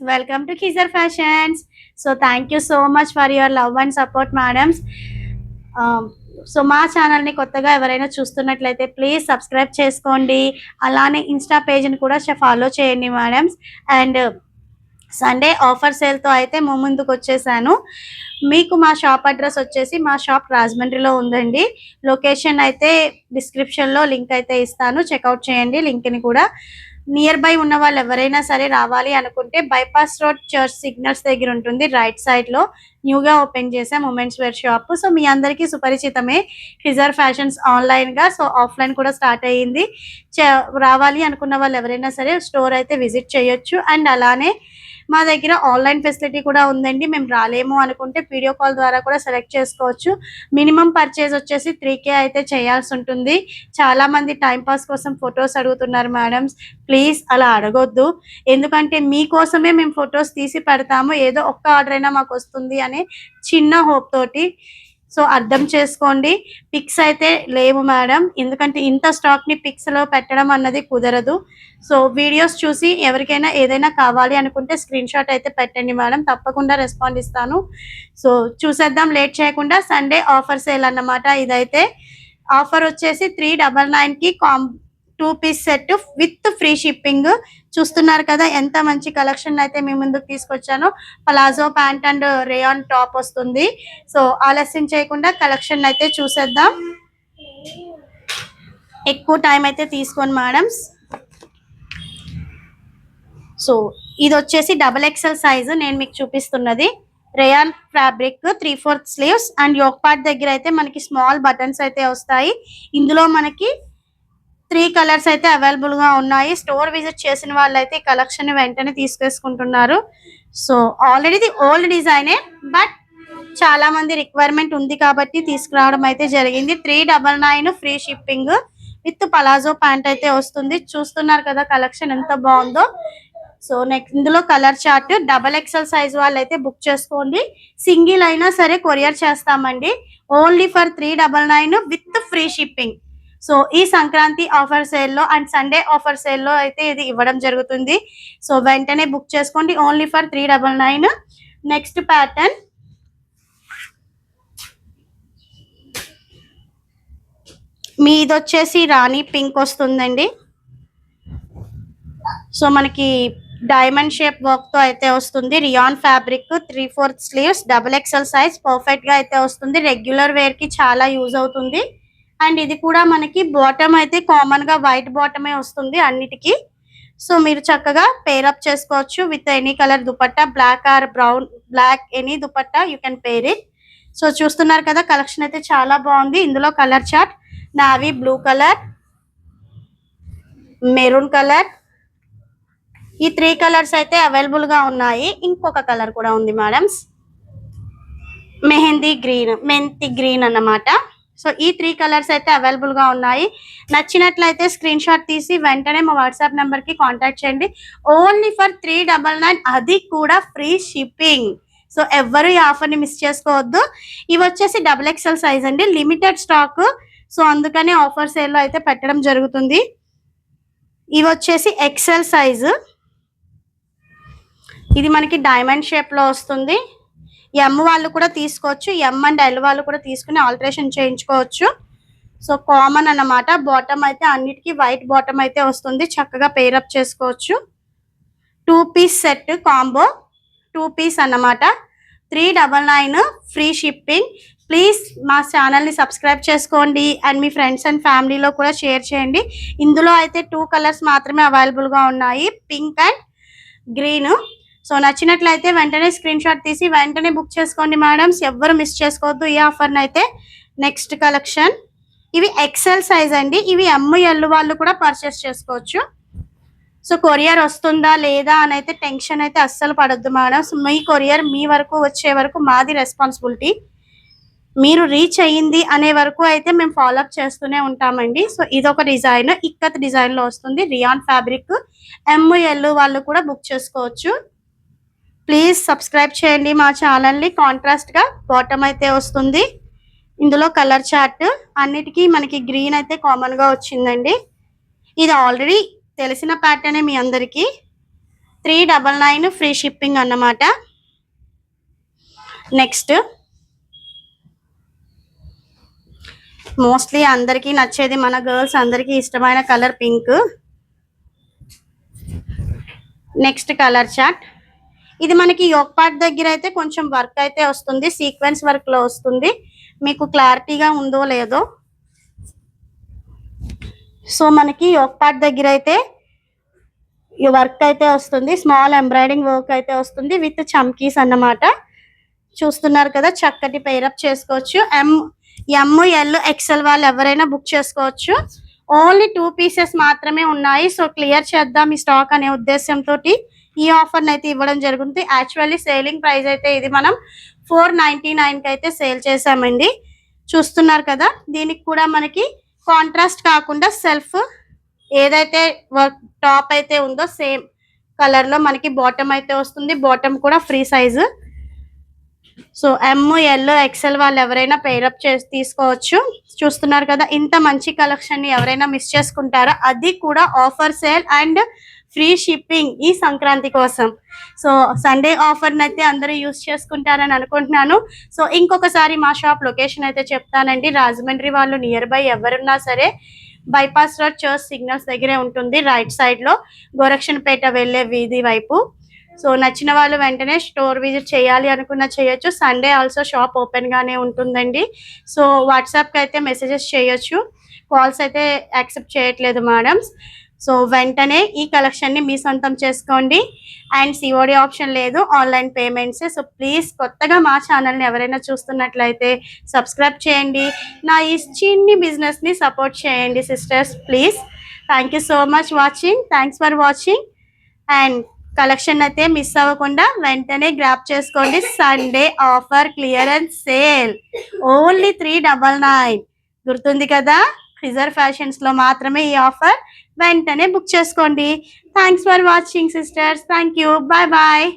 Welcome to Kizer Fashions. So thank you so much for your love and support, madams. So మా ఛానల్ని కొత్తగా ఎవరైనా చూస్తున్నట్లయితే please subscribe చేసుకోండి. అలానే ఇన్స్టా పేజ్ని కూడా ఫాలో చేయండి మేడమ్స్. అండ్ సండే ఆఫర్ సేల్తో అయితే ముందుకు వచ్చేసాను. మీకు మా షాప్ అడ్రస్ వచ్చేసి మా షాప్ రాజమండ్రిలో ఉందండి. లొకేషన్ అయితే డిస్క్రిప్షన్లో లింక్ అయితే ఇస్తాను, చెక్అవుట్ చేయండి లింక్ని కూడా. నియర్ బై ఉన్న వాళ్ళు ఎవరైనా సరే రావాలి అనుకుంటే బైపాస్ రోడ్ చర్చ్ సిగ్నల్స్ దగ్గర ఉంటుంది, రైట్ సైడ్ లో న్యూగా ఓపెన్ చేసాం ఉమెన్స్ వేర్ షాప్. సో మీ అందరికీ సుపరిచితమే కిజర్ ఫ్యాషన్స్ ఆన్లైన్ గా. సో ఆఫ్లైన్ కూడా స్టార్ట్ అయ్యింది. రావాలి అనుకున్న వాళ్ళు ఎవరైనా సరే స్టోర్ అయితే విజిట్ చేయొచ్చు. అండ్ అలానే మా దగ్గర ఆన్లైన్ ఫెసిలిటీ కూడా ఉందండి. మేము రాలేము అనుకుంటే వీడియో కాల్ ద్వారా కూడా సెలెక్ట్ చేసుకోవచ్చు. మినిమం పర్చేజ్ వచ్చేసి 3K అయితే చేయాల్సి ఉంటుంది. చాలా మంది టైంపాస్ కోసం ఫొటోస్ అడుగుతున్నారు మేడమ్స్. ప్లీజ్ అలా అడగొద్దు, ఎందుకంటే మీకోసమే మేము ఫొటోస్ తీసి పెడతాము. ఏదో ఒక్క ఆర్డర్ అయినా మాకు వస్తుంది అనే చిన్న హోప్ తోటి. సో అర్థం చేసుకోండి. పిక్స్ అయితే లేవు మేడం, ఎందుకంటే ఇంత స్టాక్ని పిక్స్లో పెట్టడం అన్నది కుదరదు. సో వీడియోస్ చూసి ఎవరికైనా ఏదైనా కావాలి అనుకుంటే స్క్రీన్ షాట్ అయితే పెట్టండి మేడం, తప్పకుండా రెస్పాండ్ ఇస్తాను. సో చూసేద్దాం లేట్ చేయకుండా. సండే ఆఫర్ సేల్ అన్నమాట. ఇదైతే ఆఫర్ వచ్చేసి 399కి 2 piece set with free shipping. చూస్తున్నారు కదా ఎంత మంచి కలెక్షన్ అయితే మీ ముందుకు తీసుకొచ్చాను. Palazzo pant and rayon top వస్తుంది. సో ఆలస్యం చేయకుండా కలెక్షన్ అయితే చూసేద్దాం. ఎక్కువ టైం అయితే తీసుకోండి మేడమ్స్. సో ఇది వచ్చేసి XXL సైజు నేను మీకు చూపిస్తున్నది. Rayon fabric 3/4 sleeves and yoke part దగ్గర అయితే మనకి స్మాల్ బటన్స్ అయితే వస్తాయి. ఇందులో మనకి 3 కలర్స్ అయితే అవైలబుల్ గా ఉన్నాయి. స్టోర్ విజిట్ చేసిన వాళ్ళు అయితే ఈ కలెక్షన్ వెంటనే తీసుకేసుకుంటున్నారు. సో ఆల్రెడీ ఇది ఓల్డ్ డిజైనే, బట్ చాలా మంది రిక్వైర్మెంట్ ఉంది కాబట్టి తీసుకురావడం అయితే జరిగింది. 399 free shipping with palazzo pant అయితే వస్తుంది. చూస్తున్నారు కదా కలెక్షన్ ఎంత బాగుందో. సో నెక్స్ట్ ఇందులో కలర్ చార్ట్. XXL సైజ్ వాళ్ళు అయితే బుక్ చేసుకోండి. సింగిల్ అయినా సరే కొరియర్ చేస్తామండి. Only for 399 with free shipping. So ఈ సంక్రాంతి ఆఫర్ సేల్లో అండ్ సండే ఆఫర్ సేల్లో అయితే ఇది ఇవ్వడం జరుగుతుంది. సో వెంటనే బుక్ చేసుకోండి. Only for 399. నెక్స్ట్ ప్యాటర్న్ మీది వచ్చేసి రాణి పింక్ వస్తుందండి. సో మనకి డైమండ్ షేప్ వర్క్ తో అయితే వస్తుంది. Rayon fabric 3/4 sleeves XXL size perfect గా అయితే వస్తుంది. రెగ్యులర్ వేర్ కి చాలా యూజ్ అవుతుంది. అండ్ ఇది కూడా మనకి బాటమ్ అయితే కామన్ గా వైట్ బాటమే వస్తుంది అన్నిటికీ. సో మీరు చక్కగా పేరప్ చేసుకోవచ్చు with any colour dupatta, black or brown, black any dupatta you can pair it. So చూస్తున్నారు కదా కలెక్షన్ అయితే చాలా బాగుంది. ఇందులో colour chart navy blue colour, maroon colour, ఈ 3 కలర్స్ అయితే అవైలబుల్ గా ఉన్నాయి. ఇంకొక కలర్ కూడా ఉంది మేడమ్స్, మెంతి గ్రీన్ అన్నమాట. సో ఈ 3 కలర్స్ అయితే అవైలబుల్ గా ఉన్నాయి. నచ్చినట్లయితే స్క్రీన్ షాట్ తీసి వెంటనే మా వాట్సాప్ నెంబర్ కి కాంటాక్ట్ చేయండి. ఓన్లీ ఫర్ 399, అది కూడా ఫ్రీ షిప్పింగ్. సో ఎవరు ఈ ఆఫర్ ని మిస్ చేసుకోవద్దు. ఇవి వచ్చేసి XXL సైజ్ అండి, లిమిటెడ్ స్టాక్. సో అందుకనే ఆఫర్ సేల్ లో అయితే పెట్టడం జరుగుతుంది. ఇవి వచ్చేసి XL సైజు. ఇది మనకి డైమండ్ షేప్ లో వస్తుంది. M వాళ్ళు కూడా తీసుకోవచ్చు, M అండ్ L వాళ్ళు కూడా తీసుకుని ఆల్టరేషన్ చేయించుకోవచ్చు. సో కామన్ అన్నమాట. బాటమ్ అయితే అన్నిటికీ వైట్ బాటమ్ అయితే వస్తుంది, చక్కగా పేరప్ చేసుకోవచ్చు. 2 పీస్ సెట్ కాంబో, 2 పీస్ అన్నమాట. 399 ఫ్రీ షిప్పింగ్. ప్లీజ్ మా ఛానల్ని సబ్స్క్రైబ్ చేసుకోండి అండ్ మీ ఫ్రెండ్స్ అండ్ ఫ్యామిలీలో కూడా షేర్ చేయండి. ఇందులో అయితే 2 కలర్స్ మాత్రమే అవైలబుల్గా ఉన్నాయి, పింక్ అండ్ గ్రీన్. సో నచ్చినట్లయితే వెంటనే స్క్రీన్ షాట్ తీసి వెంటనే బుక్ చేసుకోండి మేడమ్స్, ఎవ్వరు మిస్ చేసుకోవద్దు ఈ ఆఫర్ని అయితే. నెక్స్ట్ కలెక్షన్ ఇవి XL సైజ్ అండి. ఇవి ML వాళ్ళు కూడా పర్చేస్ చేసుకోవచ్చు. సో కొరియర్ వస్తుందా లేదా అని అయితే టెన్షన్ అయితే అస్సలు పడొద్దు మేడమ్స్. మీ కొరియర్ మీ వరకు వచ్చే వరకు మాది రెస్పాన్సిబిలిటీ. మీరు రీచ్ అయ్యింది అనే వరకు అయితే మేము ఫాలోఅప్ చేస్తూనే ఉంటామండి. సో ఇదొక డిజైన్, ఇక్కత్ డిజైన్ లో వస్తుంది. రియాన్ ఫ్యాబ్రిక్ ML వాళ్ళు కూడా బుక్ చేసుకోవచ్చు. ప్లీజ్ సబ్స్క్రైబ్ చేయండి మా ఛానల్ని. కాంట్రాస్ట్ గా బాటమ్ అయితే వస్తుంది. ఇందులో కలర్ చార్ట్ అన్నిటికీ మనకి గ్రీన్ అయితే కామన్ గా వచ్చిందండి. ఇది ఆల్రెడీ తెలిసిన ప్యాటర్నే మీ అందరికీ. 399 ఫ్రీ షిప్పింగ్ అన్నమాట. నెక్స్ట్ మోస్ట్లీ అందరికీ నచ్చేది, మన గర్ల్స్ అందరికీ ఇష్టమైన colour pink. Next colour chart. ఇది మనకి యోక్ పార్ట్ దగ్గర అయితే కొంచెం వర్క్ అయితే వస్తుంది, సీక్వెన్స్ వర్క్ లో వస్తుంది. మీకు క్లారిటీగా ఉందో లేదో. సో మనకి యోక్ పార్ట్ దగ్గర అయితే ఈ వర్క్ అయితే వస్తుంది, స్మాల్ ఎంబ్రాయిడింగ్ వర్క్ అయితే వస్తుంది విత్ చమ్కీస్ అన్నమాట. చూస్తున్నారు కదా, చక్కటి పేరప్ చేసుకోవచ్చు. ML XL వాళ్ళు ఎవరైనా బుక్ చేసుకోవచ్చు. ఓన్లీ 2 పీసెస్ మాత్రమే ఉన్నాయి. సో క్లియర్ చేద్దాం ఈ స్టాక్ అనే ఉద్దేశంతో ఈ ఆఫర్ అయితే ఇవ్వడం జరుగుతుంది. యాక్చువల్లీ సేలింగ్ ప్రైస్ అయితే ఇది మనం 499 కి అయితే సేల్ చేసామండి. చూస్తున్నారు కదా, దీనికి కూడా మనకి కాంట్రాస్ట్ కాకుండా సెల్ఫ్ ఏదైతే వర్క్ టాప్ అయితే ఉందో సేమ్ కలర్ లో మనకి బాటమ్ అయితే వస్తుంది. బాటమ్ కూడా free size. So ML XL వాళ్ళు ఎవరైనా పేరప్ చేసి తీసుకోవచ్చు. చూస్తున్నారు కదా, ఇంత మంచి కలెక్షన్ ని ఎవరైనా మిస్ చేసుకుంటారా, అది కూడా offer sale and free shipping ఈ సంక్రాంతి కోసం. సో సండే ఆఫర్ అయితే అందరూ యూస్ చేసుకుంటారని అనుకుంటున్నాను. సో ఇంకొకసారి మా షాప్ లొకేషన్ అయితే చెప్తానండి. రాజమండ్రి వాళ్ళు నియర్ బై ఎవరున్నా సరే బైపాస్ రోడ్ చర్చ్ సిగ్నల్స్ దగ్గరే ఉంటుంది, రైట్ సైడ్ లో గోరక్షణపేట వెళ్ళే వీధి వైపు. సో నచ్చిన వాళ్ళు వెంటనే స్టోర్ విజిట్ చేయాలి అనుకున్న చేయొచ్చు. సండే ఆల్సో షాప్ ఓపెన్ గానే ఉంటుందండి. సో వాట్సాప్ కి అయితే మెసేజెస్ చేయొచ్చు, కాల్స్ అయితే యాక్సెప్ట్ చేయట్లేదు మేడమ్స్. సో వెంటనే ఈ కలెక్షన్ ని మీ సొంతం చేసుకోండి. అండ్ COD ఆప్షన్ లేదు, ఆన్లైన్ పేమెంట్స్. సో ప్లీజ్ కొత్తగా మా ఛానల్ని ఎవరైనా చూస్తున్నట్లయితే సబ్స్క్రైబ్ చేయండి, నా ఈ చిన్ని బిజినెస్ ని సపోర్ట్ చేయండి sisters please. Thank you so much watching, thanks for watching. And collection అయితే మిస్ అవ్వకుండా వెంటనే గ్రాప్ చేసుకోండి. Sunday offer clearance sale only 399. గుర్తుంది కదా, రిజర్వ్ ఫ్యాషన్స్ లో మాత్రమే ఈ ఆఫర్. వెంటనే బుక్ చేసుకోండి. Thanks for watching sisters, thank you, bye bye.